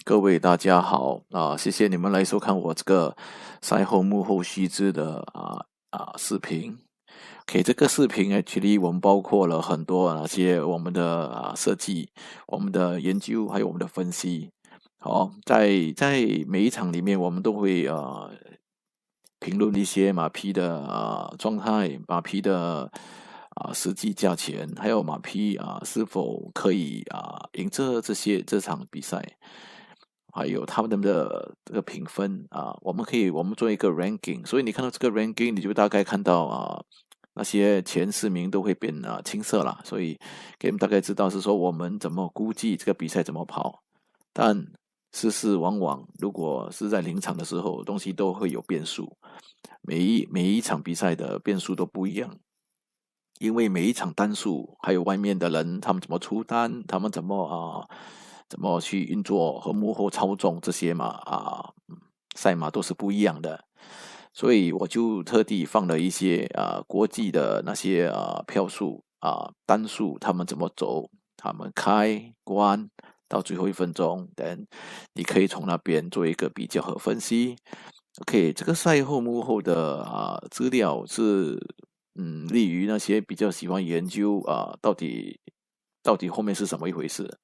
各位大家好谢谢你们来收看我这个赛后幕后须知的视频。OK， 这个视频actually我们包括了很多那些我们的设计、我们的研究，还有我们的分析。好，在每一场里面，我们都会评论一些马匹的状态、马匹的实际价钱，还有马匹是否可以赢这场比赛，还有他们的这个评分我们做一个 ranking，所以你看到这个 ranking，你就大概看到那些前4名都会变青色了，所以给你们大概知道是说我们怎么估计这个比赛怎么跑，但事事往往如果是在临场的时候，东西都会有变数，每一场比赛的变数都不一样。因为每一场单数，还有外面的人他们怎么出单，他们怎么去运作和幕后操纵这些赛马都是不一样的，所以我就特地放了一些国际的那些票数单数，他们怎么走，他们开关到最后1分钟，等你可以从那边做一个比较和分析。OK， 这个赛后幕后的资料是利于那些比较喜欢研究到底后面是什么一回事。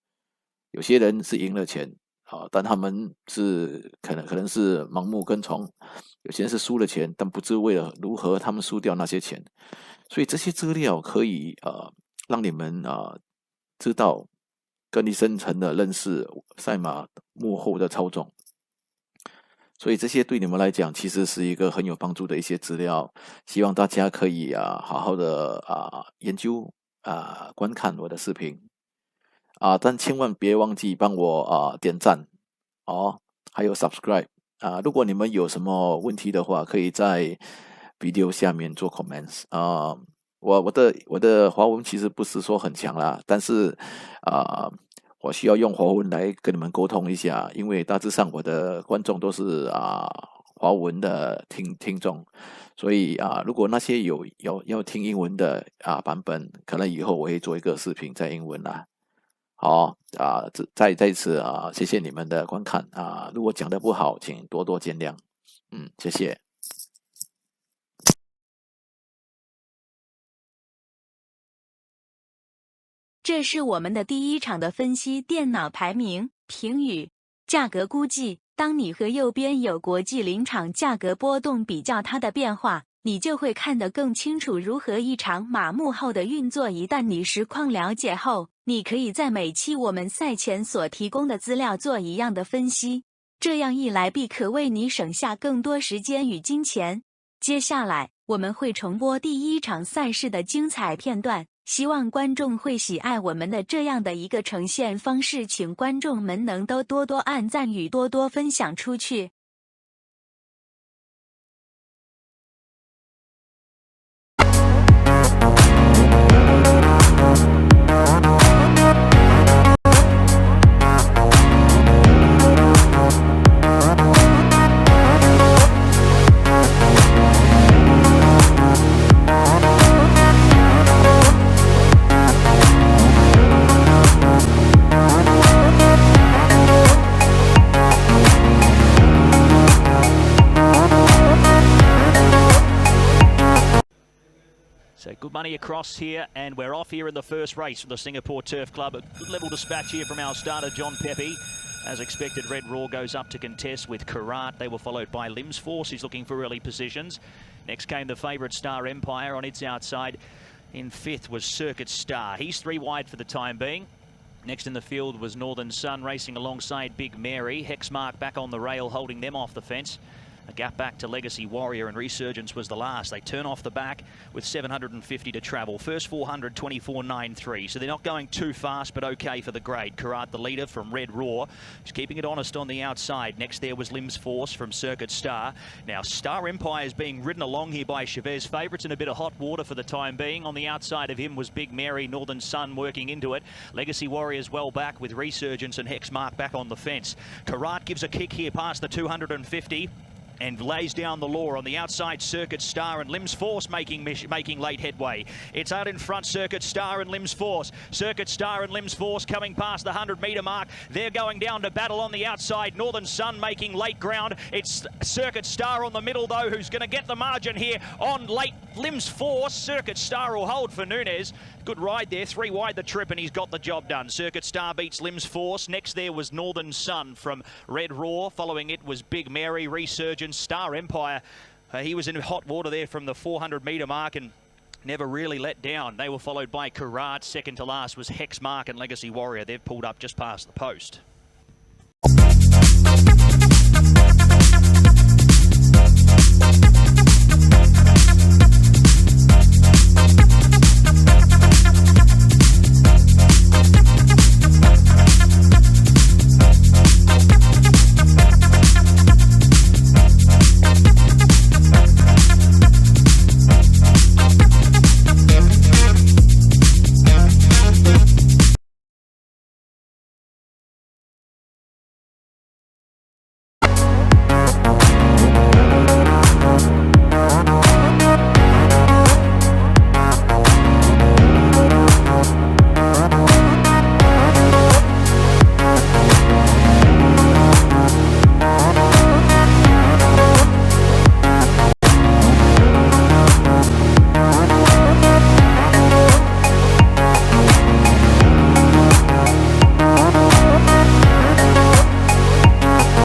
有些人是赢了钱但他们是可能是盲目跟从，有些人是输了钱，但不知为了如何他们输掉那些钱。所以这些资料可以让你们知道更深层的认识赛马幕后的操纵。所以这些对你们来讲其实是一个很有帮助的一些资料，希望大家可以好好的研究观看我的视频但千万别忘记帮我点赞还有 subscribe 如果你们有什么问题的话，可以在 video 下面做 comments 我的华文其实不是说很强啦，但是我需要用华文来跟你们沟通一下，因为大致上我的观众都是华文的听众，所以如果那些有要听英文的版本，可能以后我会做一个视频在英文啦。好再一次谢谢你们的观看如果讲得不好，请多多见谅。谢谢。这是我们的第1场的分析电脑排名评语价格估计。当你和右边有国际临场价格波动比较它的变化，你就会看得更清楚如何一场马幕后的运作。一旦你实况了解后，你可以在每期我们赛前所提供的资料做一样的分析，这样一来必可为你省下更多时间与金钱。接下来我们会重播第1场赛事的精彩片段，希望观众会喜爱我们的这样的一个呈现方式，请观众们能都多多按赞与多多分享出去。So good money across here, and we're off here in the first race from the Singapore Turf Club. A good level dispatch here from our starter, John Pepe. As expected, Red Raw goes up to contest with Karat. They were followed by Limbs Force, who's looking for early positions. Next came the favourite Star Empire on its outside. In 5th was Circuit Star. He's 3 wide for the time being. Next in the field was Northern Sun racing alongside Big Mary. Hexmark back on the rail, holding them off the fence. A gap back to Legacy Warrior, and Resurgence was the last. They turn off the back with 750 to travel. First 400, 24.93. So they're not going too fast, but okay for the grade. Karat, the leader from Red Raw, is keeping it honest on the outside. Next there was Limbs Force from Circuit Star. Now Star Empire is being ridden along here by Chavez. Favourites in a bit of hot water for the time being. On the outside of him was Big Mary, Northern Sun working into it. Legacy Warriors well back with Resurgence and Hexmark back on the fence. Karat gives a kick here past the 250. and lays down the law on the outside. Circuit Star and Limbs Force making late headway. It's out in front, Circuit Star and Limbs Force. Circuit Star and Limbs Force coming past the 100-metre mark. They're going down to battle on the outside. Northern Sun making late ground. It's Circuit Star on the middle, though, who's going to get the margin here on late Limbs Force. Circuit Star will hold for Nunez. Good ride there, 3 wide the trip, and he's got the job done. Circuit Star beats Limbs Force. Next there was Northern Sun from Red Raw. Following it was Big Mary, Resurgence, Star Empire. He was in hot water there from the 400-metre mark and never really let down. They were followed by Karat. Second to last was Hexmark and Legacy Warrior. They've pulled up just past the post.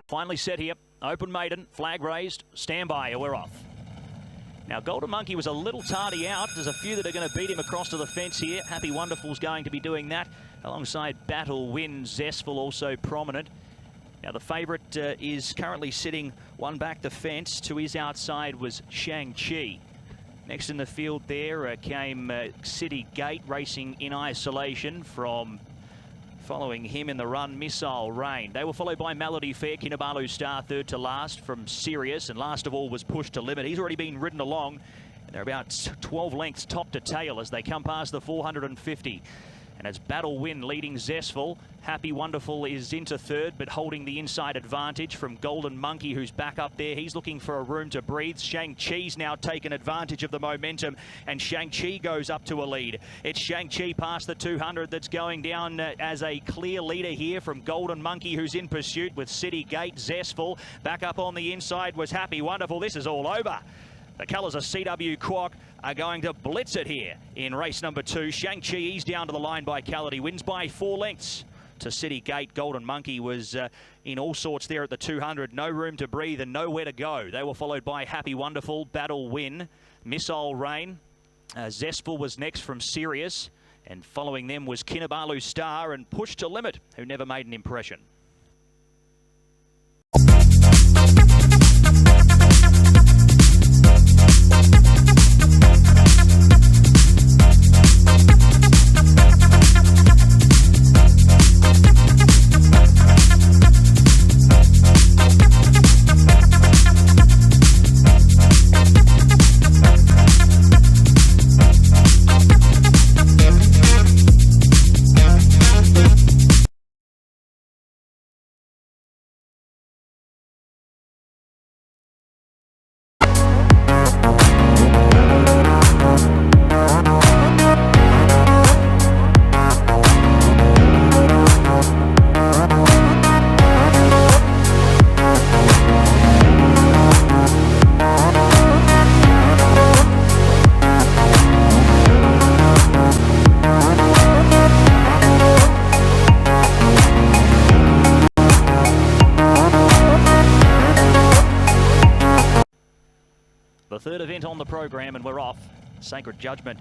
Finally set here, open maiden, flag raised, stand by, we're off. Now Golden Monkey was a little tardy out. There's a few that are going to beat him across to the fence here. Happy Wonderful's going to be doing that alongside Battle Win, Zestful also prominent. Now the favourite is currently sitting one back the fence. To his outside was Shang-Chi. Next in the field there came City Gate racing in isolation from following him in the run, Missile Rain. They were followed by Melody Fair, Kinabalu Star third to last from Sirius, and last of all was Push to Limit. He's already been ridden along, and they're about 12 lengths top to tail as they come past the 450. And it's Battle Win leading Zestful. Happy Wonderful is into third, but holding the inside advantage from Golden Monkey, who's back up there. He's looking for a room to breathe. Shang-Chi's now taken advantage of the momentum, and Shang-Chi goes up to a lead. It's Shang-Chi past the 200 that's going down as a clear leader here from Golden Monkey, who's in pursuit with City Gate. Zestful back up on the inside was Happy Wonderful. This is all over. The colours of CW Quok are going to blitz it here in race number 2. Shang-Chi eased down to the line by Cality, wins by 4 lengths to City Gate. Golden Monkey was in all sorts there at the 200. No room to breathe and nowhere to go. They were followed by Happy Wonderful, Battle Win, Missile Rain. Zestful was next from Sirius, and following them was Kinabalu Star and Push to Limit, who never made an impression. The third event on the program, and we're off. Sacred Judgment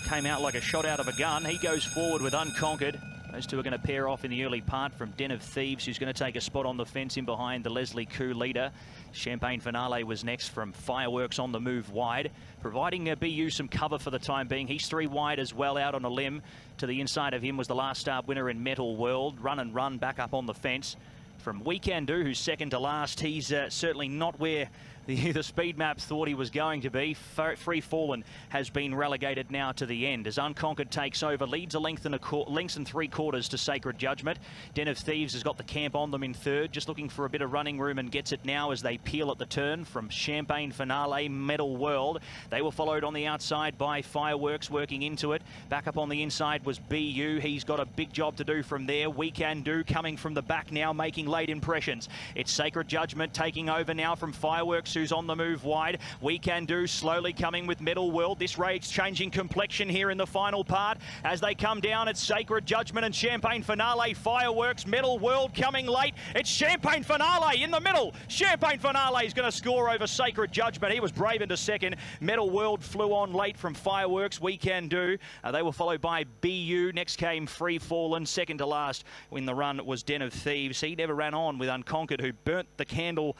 came out like a shot out of a gun. He goes forward with Unconquered. Those two are going to pair off in the early part from Den of Thieves, who's going to take a spot on the fence in behind the Leslie Koo leader. Champagne Finale was next from Fireworks on the move wide, providing BU some cover for the time being. He's 3 wide as well out on a limb. To the inside of him was the last start winner in Metal World. Run and Run back up on the fence. From Weekendu, who's second to last, he's certainly not where the speed maps thought he was going to be. Free Fallen has been relegated now to the end as Unconquered takes over, leads a length and 3/4 to Sacred Judgment. Den of Thieves has got the camp on them in third, just looking for a bit of running room and gets it now as they peel at the turn from Champagne Finale, Metal World. They were followed on the outside by Fireworks working into it. Back up on the inside was BU. He's got a big job to do from there. We Can Do coming from the back now, making late impressions. It's Sacred Judgment taking over now from Fireworks, who's on the move wide. We Can Do slowly coming with Metal World. This race changing complexion here in the final part. As they come down, it's Sacred Judgment and Champagne Finale. Fireworks, Metal World coming late. It's Champagne Finale in the middle. Champagne Finale is going to score over Sacred Judgment. He was brave into second. Metal World flew on late from Fireworks. We Can Do. They were followed by BU. Next came Free Fallen. Second to last in the run was Den of Thieves. He never ran on with Unconquered, who burnt the candle,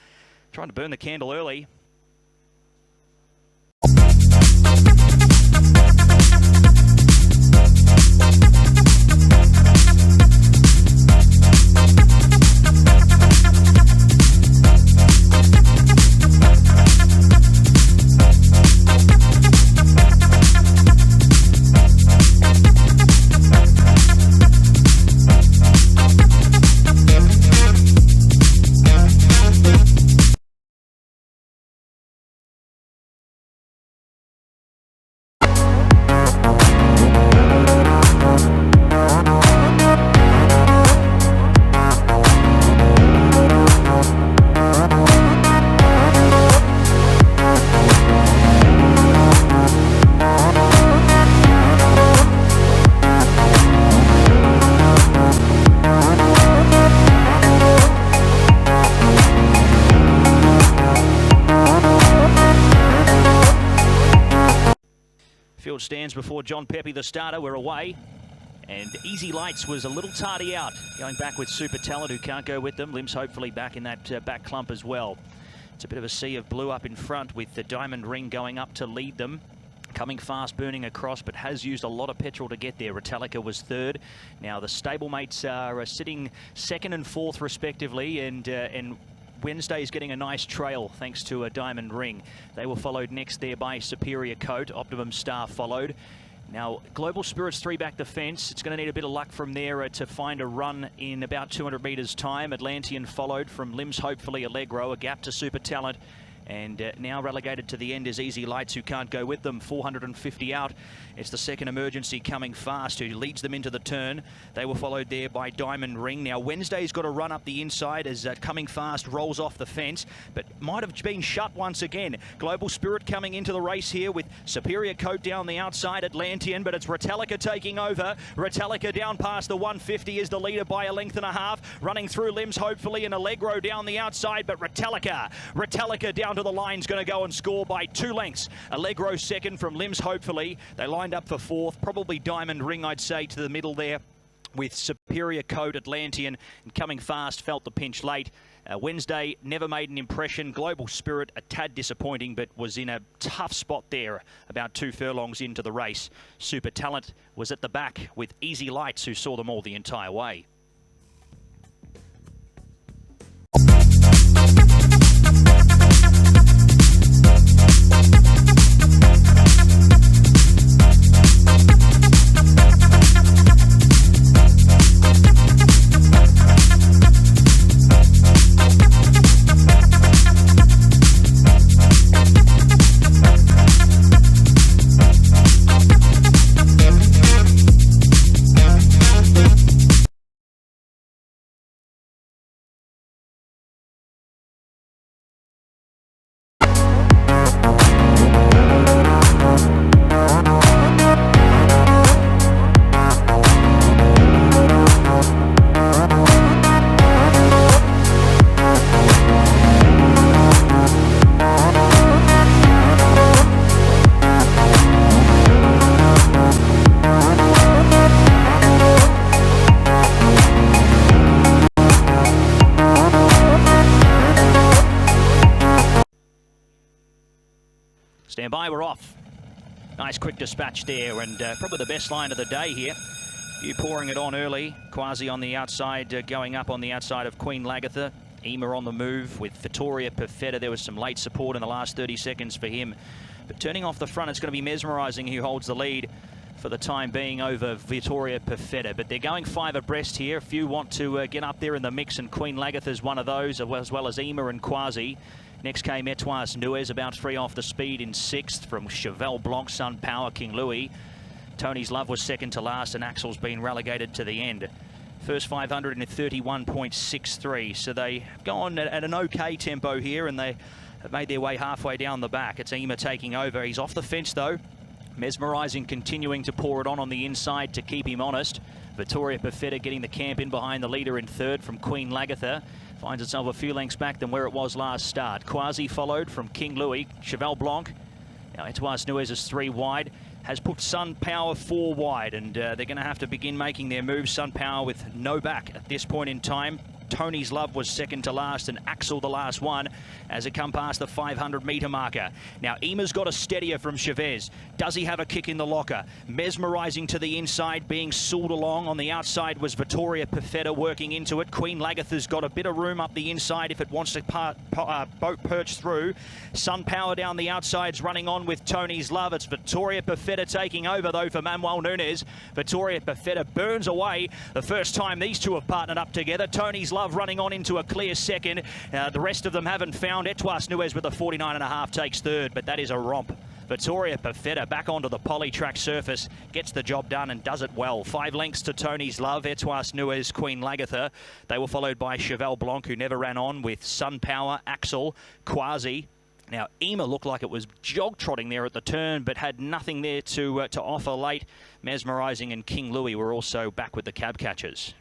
trying to burn the candle early. Field stands before John Pepe, the starter. We're away. And Easy Lights was a little tardy out, going back with Super Talent, who can't go with them. Limbs hopefully back in that back clump as well. It's a bit of a sea of blue up in front with the Diamond Ring going up to lead them. Coming fast, burning across, but has used a lot of petrol to get there. Retallica was third. Now the stablemates are sitting second and fourth respectively, and Wednesday is getting a nice trail thanks to a Diamond Ring. They were followed next there by Superior Coat. Optimum Star followed. Now, Global Spirit's three back the fence. It's going to need a bit of luck from there to find a run in about 200 metres time. Atlantean followed from Limbs, hopefully Allegro, a gap to Super Talent. And now relegated to the end is Easy Lights, who can't go with them. 450 out. It's the second emergency coming fast, who leads them into the turn. They were followed there by Diamond Ring. Now Wednesday's got to run up the inside as Coming Fast rolls off the fence, but might have been shut once again. Global Spirit coming into the race here with Superior Coat down the outside, Atlantean, but it's Retallica taking over. Retallica down past the 150 is the leader by a length and a half. Running through Limbs, hopefully, and Allegro down the outside, but Retallica down to the line's going to go and score by 2 lengths. Allegro second from Limbs, hopefully. They lined up for fourth. Probably Diamond Ring, I'd say, to the middle there with Superior Coat, Atlantean, and Coming Fast felt the pinch late. Wednesday never made an impression. Global Spirit a tad disappointing, but was in a tough spot there about 2 furlongs into the race. Super Talent was at the back with Easy Lights, who saw them all the entire way. Stand by, we're off. Nice quick dispatch there, and probably the best line of the day here. You pouring it on early. Quasi on the outside, going up on the outside of Queen Lagatha. Ema on the move with Vittoria Perfetta. There was some late support in the last 30 seconds for him. But turning off the front, it's going to be Mesmerising who holds the lead for the time being over Vittoria Perfetta. But they're going 5 abreast here. A few want to get up there in the mix, and Queen Lagatha's one of those, as well as Ema and Quasi. Next came Etoile Nuez, about 3 off the speed in 6th from Cheval Blanc, Sun Power, King Louis. Tony's Love was second to last, and Axel's been relegated to the end. First 500 in 31.63, so they go on at an okay tempo here, and they have made their way halfway down the back. It's Ema taking over. He's off the fence though. Mesmerising continuing to pour it on the inside to keep him honest. Vittoria Perfetta getting the camp in behind the leader in 3rd from Queen Lagatha. Finds itself a few lengths back than where it was last start. Quasi followed from King Louis. Cheval Blanc. Now Etoile Nuez is 3 wide. Has put Sun Power 4 wide, and they're going to have to begin making their moves. Sun Power with no back at this point in time. Tony's Love was second to last, and Axel the last one as it come past the 500-metre marker. Now Ema's got a steadier from Chavez. Does he have a kick in the locker? Mesmerising to the inside, being sooled along. On the outside was Vittoria Perfetta working into it. Queen Lagatha's got a bit of room up the inside if it wants to boat perch through. Sun Power down the outside's running on with Tony's Love. It's Vittoria Perfetta taking over though for Manuel Nunes. Vittoria Perfetta burns away the first time these two have partnered up together. Tony's Love running on into a clear second. The rest of them haven't found. Etoile Nuez with a 49.5 takes 3rd, but that is a romp. Vittoria Perfetta back onto the polytrack surface, gets the job done and does it well. 5 lengths to Tony's Love, Etoile Nuez, Queen Lagatha. They were followed by Cheval Blanc, who never ran on, with Sun Power, Axel, Quasi. Now Ema looked like it was jog-trotting there at the turn, but had nothing there to offer late. Mesmerising and King Louis were also back with the cab catchers.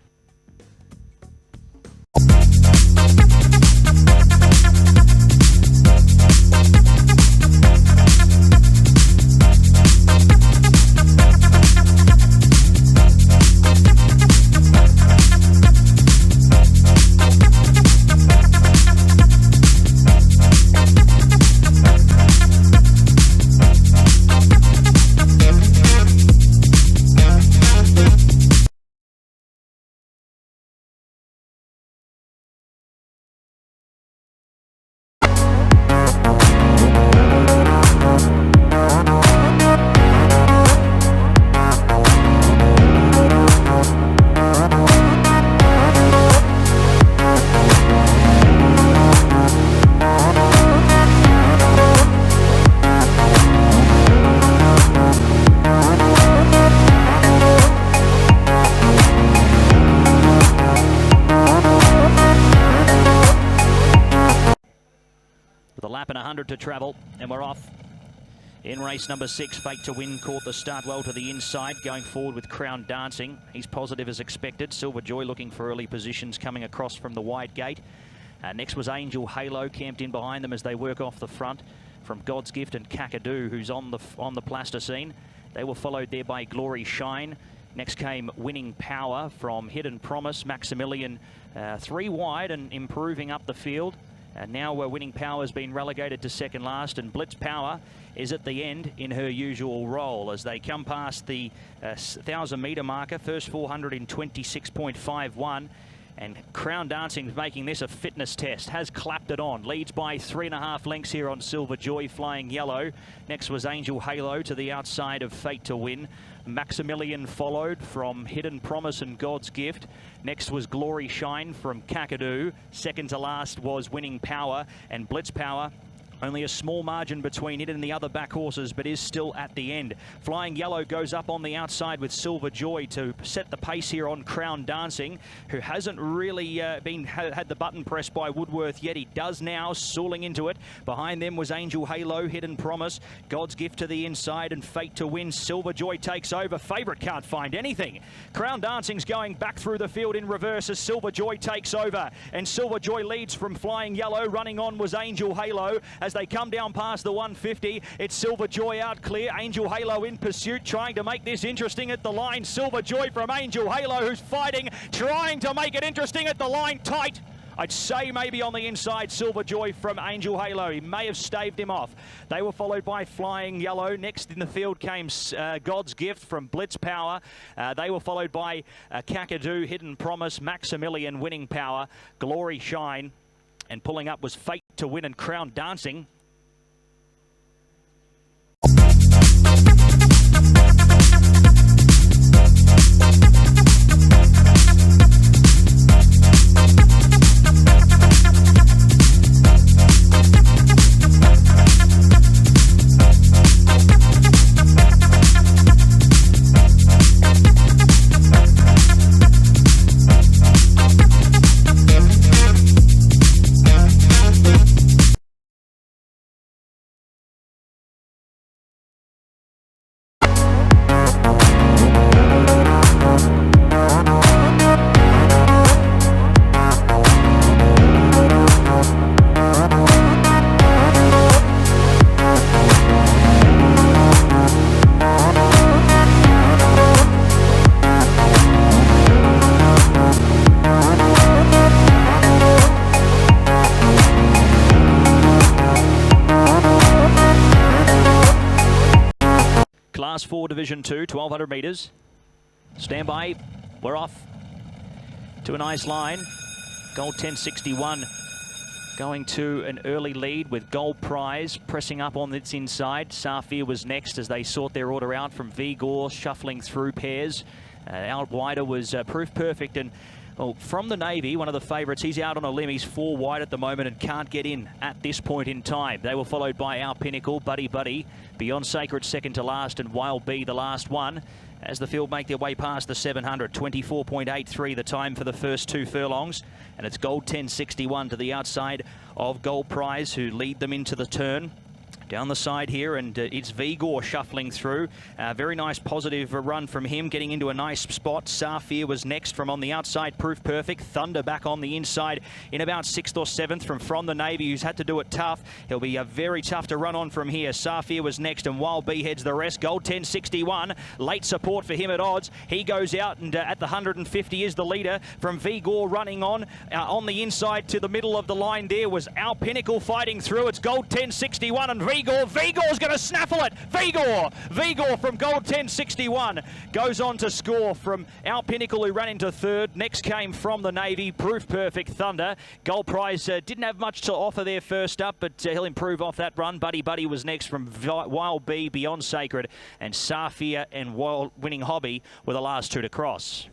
Lap and 100 to travel, and we're off. In race number 6, Fate to Win caught the start well to the inside, going forward with Crown Dancing. He's positive as expected. Silver Joy looking for early positions coming across from the wide gate. Next was Angel Halo, camped in behind them as they work off the front from God's Gift and Kakadu, who's on the plasticine. They were followed there by Glory Shine. Next came Winning Power from Hidden Promise. Maximilian 3 wide and improving up the field. And now Winning Power has been relegated to second last, and Blitz Power is at the end in her usual role as they come past the 1,000-metre marker. First 400 in 26.51. And Crown Dancing is making this a fitness test. Has clapped it on. Leads by 3.5 lengths here on Silver Joy, Flying Yellow. Next was Angel Halo to the outside of Fate to Win. Maximilian followed from Hidden Promise and God's Gift. Next was Glory Shine from Kakadu. Second to last was Winning Power, and Blitz Power. Only a small margin between it and the other back horses, but is still at the end. Flying Yellow goes up on the outside with Silver Joy to set the pace here on Crown Dancing, who hasn't really had the button pressed by Woodworth yet. He does now, sooling into it. Behind them was Angel Halo, Hidden Promise, God's Gift to the inside, and Fate to Win. Silver Joy takes over. Favourite can't find anything. Crown Dancing's going back through the field in reverse as Silver Joy takes over, and Silver Joy leads from Flying Yellow. Running on was Angel Halo. As they come down past the 150, it's Silver Joy out clear. Angel Halo in pursuit, trying to make this interesting at the line. Silver Joy from Angel Halo, who's fighting, trying to make it interesting at the line, tight. I'd say maybe on the inside, Silver Joy from Angel Halo. He may have staved him off. They were followed by Flying Yellow. Next in the field came God's Gift from Blitz Power. They were followed by Kakadu, Hidden Promise, Maximilian, Winning Power, Glory Shine. And pulling up was Fate to Win and Crown Dancing. Class 4 Division 2, 1200 metres. Stand by. We're off to a nice line. Gold 1061 going to an early lead with Gold Prize pressing up on its inside. Safir was next as they sort their order out from Vigor, shuffling through pairs. Out wider was Proof Perfect, and well, from the Navy, one of the favourites, he's out on a limb. He's 4 wide at the moment and can't get in at this point in time. They were followed by Our Pinnacle, Buddy Buddy, Beyond Sacred second to last, and Wild Bee the last one. As the field make their way past the 700, 24.83 the time for the first 2 furlongs. And it's Gold 1061 to the outside of Gold Prize, who lead them into the turn. Down the side here, and it's Vigor shuffling through. Very nice positive run from him, getting into a nice spot. Safir was next from on the outside, Proof Perfect. Thunder back on the inside in about 6th or 7th from the Navy, who's had to do it tough. He'll be very tough to run on from here. Safir was next, and Wild Bee heads the rest. Gold 1061, late support for him at odds. He goes out, and at the 150 is the leader from Vigor running on the inside to the middle of the line. There was Our Pinnacle fighting through. It's Gold 1061 and Vigor's going to snaffle it. Vigor from Gold 1061 goes on to score from Our Pinnacle, who ran into 3rd. Next came from the Navy, Proof Perfect, Thunder. Gold Prize didn't have much to offer there first up, but he'll improve off that run. Buddy Buddy was next from Wild Bee, Beyond Sacred, and Safir and Winning Hobby were the last 2 to cross.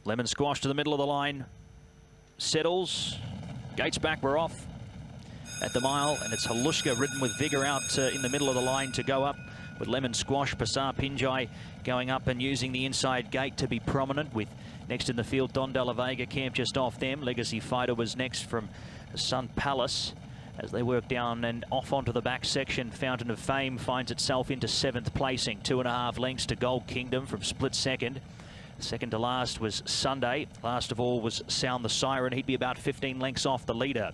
Lemon Squash to the middle of the line, settles, gates back, we're off at the mile, and it's Halushka ridden with vigour out in the middle of the line to go up, with Lemon Squash, Pasar Pinjai going up and using the inside gate to be prominent, with next in the field Don De La Vega camp just off them. Legacy Fighter was next from Sun Palace. As they work down and off onto the back section, Fountain of Fame finds itself into 7th placing, 2.5 lengths to Gold Kingdom from split second. Second to last was Sunday. Last of all was Sound the Siren. He'd be about 15 lengths off the leader,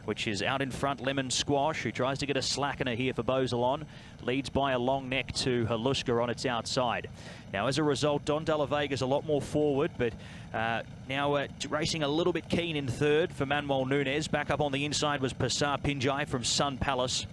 which is out in front Lemon Squash, who tries to get a slackener here for Beauzelon. Leads by a long neck to Halushka on its outside. Now, as a result, Don De La Vega's a lot more forward, but now racing a little bit keen in 3rd for Manuel Nunez. Back up on the inside was Pasar Pinjai from Sun Palace.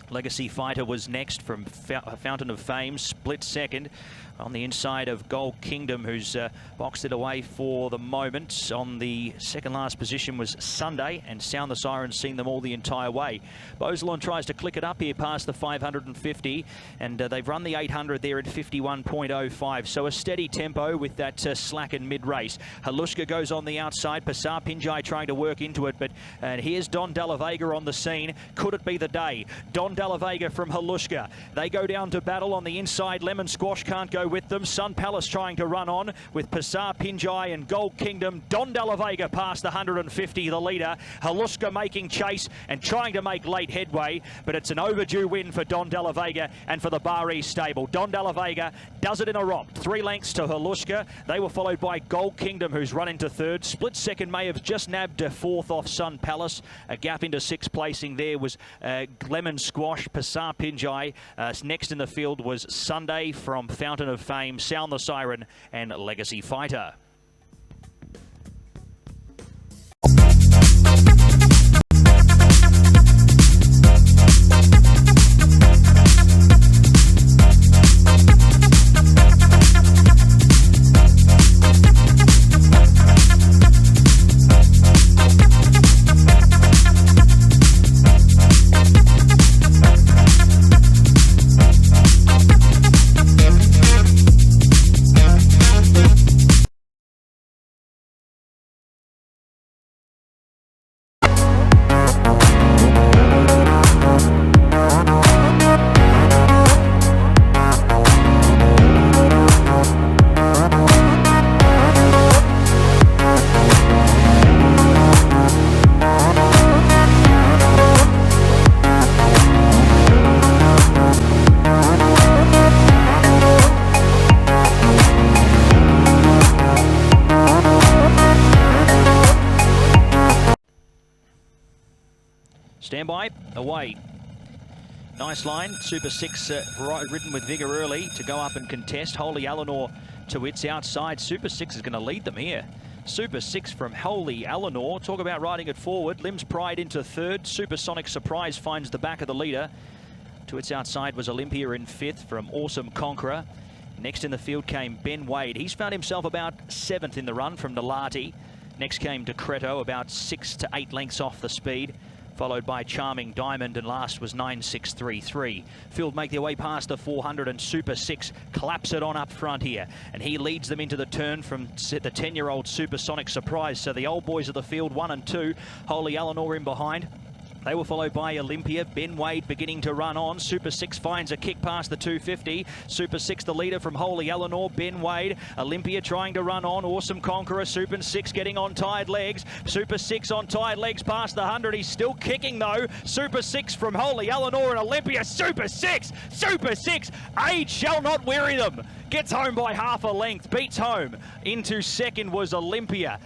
Legacy Fighter was next from Fountain of Fame, split second on the inside of Gold Kingdom, who's boxed it away for the moment. On the second last position was Sunday, and Sound the Siren seeing them all the entire way. Bozelon tries to click it up here past the 550, and they've run the 800 there at 51.05, so a steady tempo with that slackened mid-race. Halushka goes on the outside, Passar Pinjai trying to work into it, but here's Don Dalla Vega on the scene. Could it be the day? Don Dalla Vega from Halushka. They go down to battle on the inside. Lemon Squash can't go with them. Sun Palace trying to run on with Passar Pinjai and Gold Kingdom. Don Dalla Vega past the 150, the leader. Halushka making chase and trying to make late headway, but it's an overdue win for Don Dalla Vega and for the Bar East stable. Don Dalla Vega does it in a romp. 3 lengths to Halushka. They were followed by Gold Kingdom, who's run into third. Split second may have just nabbed a fourth off Sun Palace. A gap into 6th placing there was Lemon Squash, Passar Pinjai. Next in the field was Sunday from Fountain of Fame, Sound the Siren, and Legacy Fighter. Stand by, away. Nice line, Super 6 ridden with vigour early to go up and contest. Holy Eleanor to its outside. Super 6 is going to lead them here. Super 6 from Holy Eleanor. Talk about riding it forward. Limbs Pride into third. Supersonic Surprise finds the back of the leader. To its outside was Olympia in 5th from Awesome Conqueror. Next in the field came Ben Wade. He's found himself about 7th in the run from Nalati. Next came Decreto, about 6 to 8 lengths off the speed, followed by Charming Diamond, and last was 9633. Field make their way past the 400, and Super 6 claps it on up front here, and he leads them into the turn from the 10-year-old Supersonic Surprise. So the old boys of the field, 1 and 2, Holy Eleanor in behind. They were followed by Olympia. Ben Wade beginning to run on. Super 6 finds a kick past the 250. Super 6 the leader from Holy Eleanor. Ben Wade. Olympia trying to run on. Awesome Conqueror. Super 6 getting on tired legs. Super 6 on tired legs past the 100. He's still kicking though. Super 6 from Holy Eleanor and Olympia. Super 6! Super 6! Age shall not weary them. Gets home by half a length. Beats home. Into second was Olympia.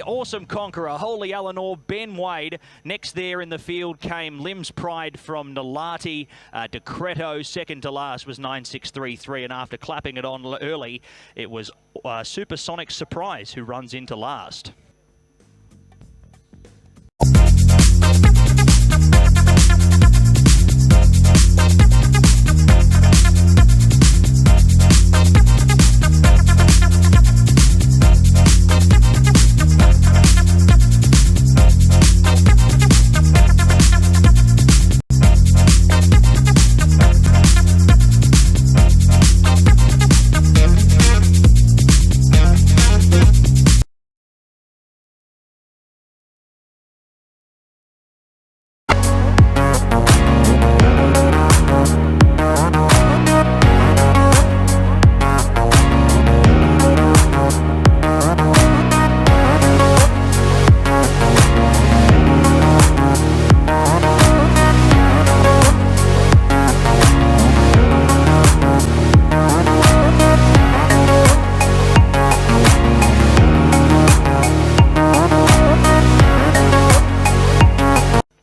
Awesome Conqueror, Holy Eleanor, Ben Wade. Next there in the field came Limbs Pride from Nalati. Decreto, second to last, was 9633. And after clapping it on early, it was Supersonic Surprise who runs into last.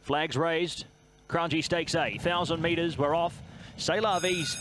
Flags raised. Crunchy Stakes A, 1,000 metres, we're off. C'est La Vie's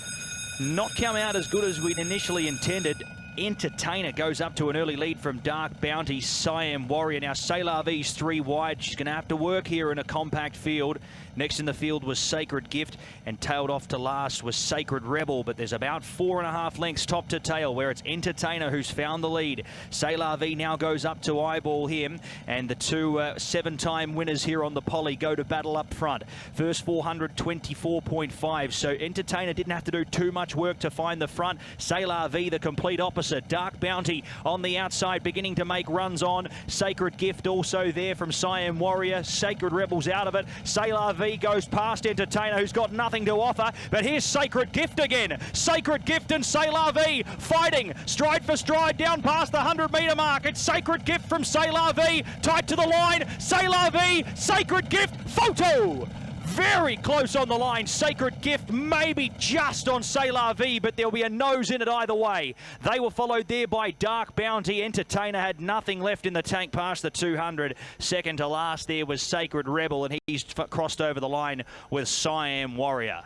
not come out as good as we'd initially intended. Entertainer goes up to an early lead from Dark Bounty, Siam Warrior. Now, Sailor V's 3 wide. She's going to have to work here in a compact field. Next in the field was Sacred Gift, and tailed off to last was Sacred Rebel. But there's about 4.5 lengths top to tail, where it's Entertainer who's found the lead. Sailor V now goes up to eyeball him, and the 2 7-time winners here on the Poly go to battle up front. First 424.5, so Entertainer didn't have to do too much work to find the front. Sailor V the complete opposite. Dark Bounty on the outside, beginning to make runs on. Sacred Gift also there from Siam Warrior. Sacred Rebel's out of it. Sailor V goes past Entertainer, who's got nothing to offer. But here's Sacred Gift again. Sacred Gift and Sailor V fighting stride for stride down past the 100-metre mark. It's Sacred Gift from Sailor V, tight to the line. Sailor V, Sacred Gift, photo! Very close on the line. Sacred Gift maybe just on Sailor V, but there'll be a nose in it either way. They were followed there by Dark Bounty. Entertainer had nothing left in the tank past the 200. Second to last there was Sacred Rebel, and he's crossed over the line with Siam Warrior.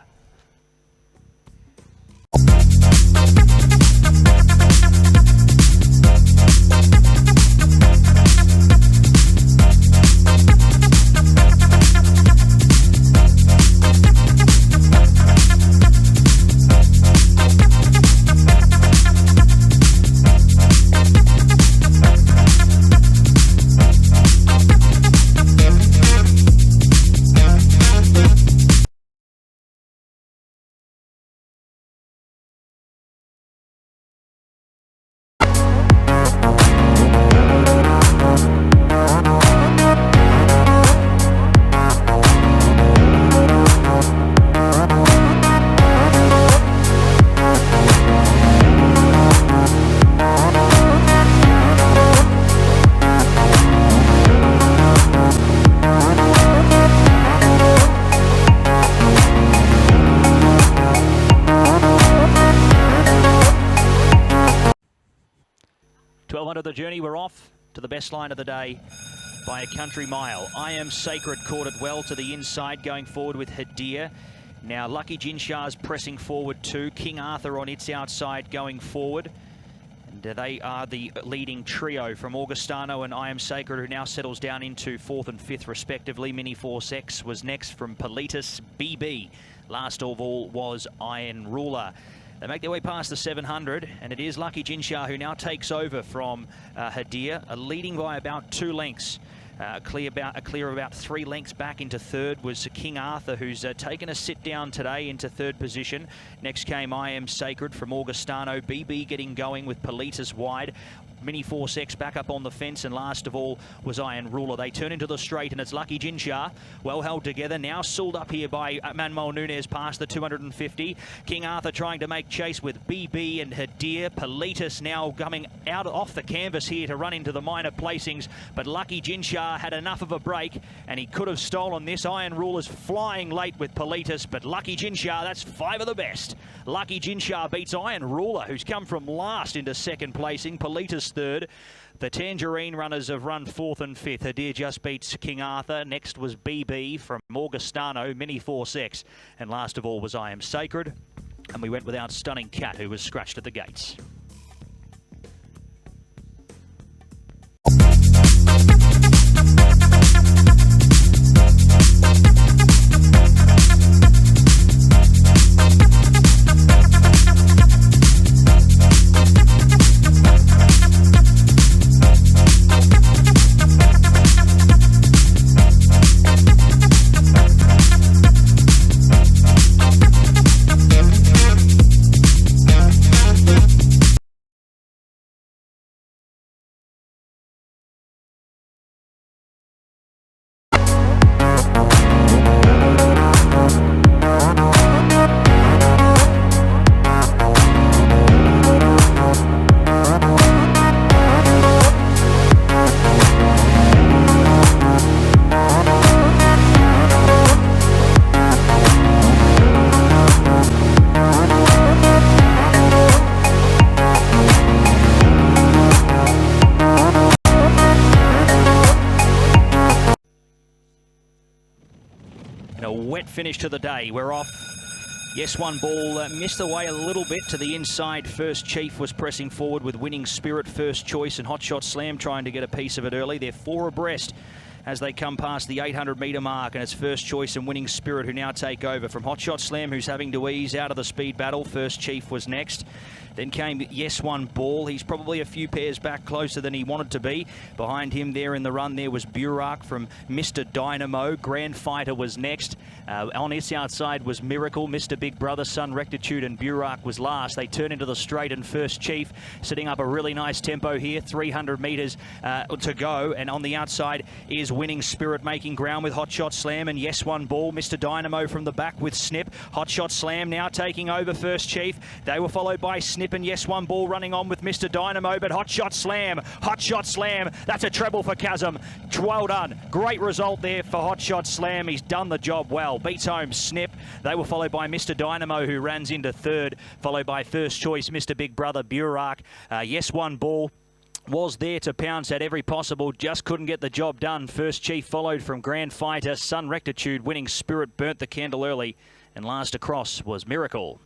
Of the journey, we're off to the best line of the day by a country mile. I Am Sacred caught it well to the inside, going forward with Hadir. Now Lucky Jinshah's pressing forward too. King Arthur on its outside going forward. And they are the leading trio from Augustano and I Am Sacred, who now settles down into 4th and 5th respectively. Mini Force X was next from Politis. BB last of all was Iron Ruler. They make their way past the 700, and it is Lucky Jinshah who now takes over from Hadir, leading by about 2 lengths. Clear of about 3 lengths back into third was King Arthur, who's taken a sit down today into third position. Next came I Am Sacred from Augustano. BB getting going with Politis wide. Mini Force X back up on the fence, and last of all was Iron Ruler. They turn into the straight, and it's Lucky Jinshah, well held together, now sold up here by Manuel Nunez past the 250. King Arthur trying to make chase with BB and Hadir. Politis now coming out off the canvas here to run into the minor placings, but Lucky Jinshah had enough of a break, and he could have stolen this. Iron Ruler's flying late with Politis, but Lucky Jinshah, that's 5 of the best. Lucky Jinshah beats Iron Ruler, who's come from last into second placing. Politis third. The Tangerine runners have run 4th and 5th. Hadir just beats King Arthur. Next was BB from Augustano, Mini Force X. And last of all was I Am Sacred. And we went without Stunning Cat, who was scratched at the gates. Wet finish to the day. We're off Yes, one ball missed away a little bit to the inside. First Chief was pressing forward with Winning Spirit first choice, and Hot Shot Slam trying to get a piece of it early. They're 4 abreast as they come past the 800-metre mark, and it's First Choice and Winning Spirit who now take over from Hot Shot Slam, who's having to ease out of the speed battle. First Chief was next. Then came Yes One Ball. He's probably a few pairs back closer than he wanted to be. Behind him there in the run there was Burak from Mr. Dynamo. Grand Fighter was next. On its outside was Miracle, Mr. Big Brother, Sun Rectitude, and Burak was last. They turn into the straight, and First Chief setting up a really nice tempo here. 300 metres to go, and on the outside is Winning Spirit making ground with Hot Shot Slam, and Yes One Ball. Mr. Dynamo from the back with Snip. Hot Shot Slam now taking over First Chief. They were followed by Snip and Yes One Ball running on with Mr. Dynamo, but Hot Shot Slam, that's a treble for Chasm. Well done. Great result there for Hot Shot Slam. He's done the job well. Beats home Snip. They were followed by Mr. Dynamo, who runs into third, followed by First Choice, Mr. Big Brother, Burak. Yes One Ball was there to pounce at every possible, just couldn't get the job done. First Chief followed from Grand Fighter. Sun Rectitude, Winning Spirit burnt the candle early, and last across was Miracle.